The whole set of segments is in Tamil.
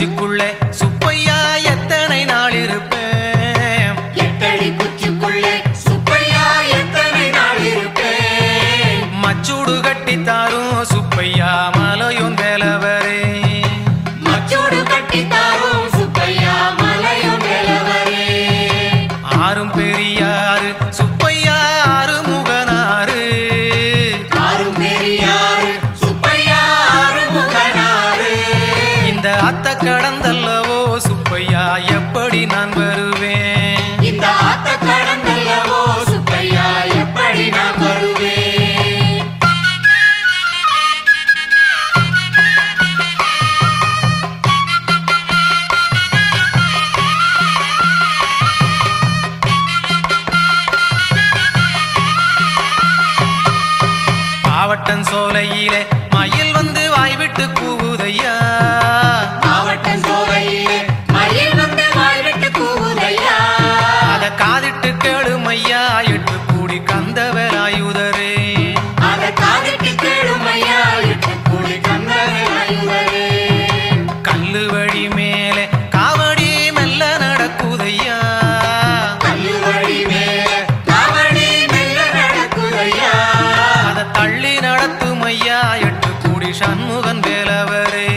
குச்சிக்குள்ளே சுப்பையா எத்தனை நாள் இருப்பேன்? எட்டடி குச்சிக்குள்ளே சுப்பையா எத்தனை நாள் இருப்பேன்? மச்சூடு கட்டி தாரும் சுப்பையா மலையும் வேலவரே. மச்சூடு கட்டி தாரும் சுப்பையா மலையும் வேலவரே. ஆறும் பெரியாறு சுப்பையா ஆறுமுகனாறு. ஆறும் பெரியாறு சுப்பையா ஆறுமுகனாறு. இந்த ஆத்த கடந்தல்லவோ சுப்பையா எப்படி நான் வருவேன்? இந்த ஆத்த கடந்தல்லவோ சுப்பையா எப்படி நான் வருவேன்? மாவட்டம் சோலையிலே மயில் வந்து வாய்விட்டு கூவுதையா. மாவட்டம் சோலையிலே மயில் வந்து வாய்விட்டு கூவுதையா. அத காதிட்டு கேளுமையா எட்டு கூடி கந்தவேலாயுதரே. அத காதிட்டு கேளுமையா எட்டு கூடி கந்தவேலாயுதரே. கல்லு வழி மேலே காவடி மெல்ல நடக்குதையா. கல்லு வழி மேலே காவடி மெல்ல நடக்குதையா. அத தள்ளி நடத்துமையா எட்டு கூடி சண்முகன் வேலவரே.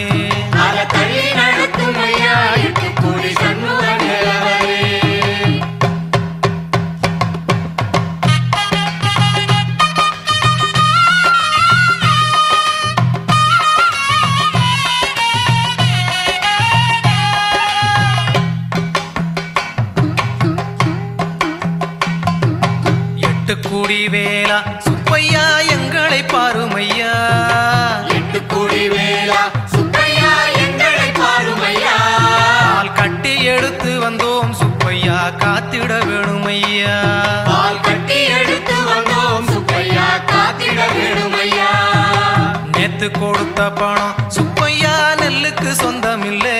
அத தள்ளி நடத்துமையா எட்டு கூடி சண்முகன் வேலவரே. எட்டு கூடி வேலா சுப்பையா எங்களை பாருமையா. எட்டு கூடி வேலா சுப்பையா எங்களை பாருமையா. பால் கட்டி எடுத்து வந்தோம் சுப்பையா காத்திட வேணுமையா. பால் கட்டி எடுத்து வந்தோம் சுப்பையா காத்திட வேணுமையா. நேத்து கொடுத்த பணம் சுப்பையா நெல்லுக்கு சொந்தமில்லே.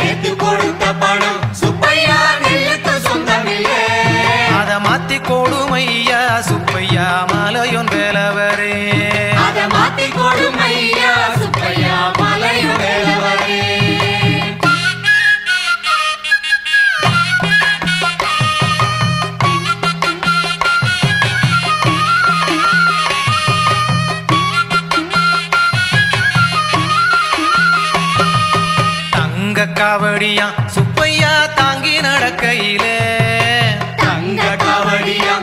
நேத்து கொடுத்த பணம் சுப்பையா நெல்லுக்கு சொந்தமில்லை. அத மாத்தி கொடுமையா சுப்பையா மலையோன் வேலவரே. அத மாத்தி கொடுமையா சுப்பையா மலையும் வேலவரே. தங்க காவடியா சுப்பையா தாங்கி நடக்கையிலே. தங்க காவடியா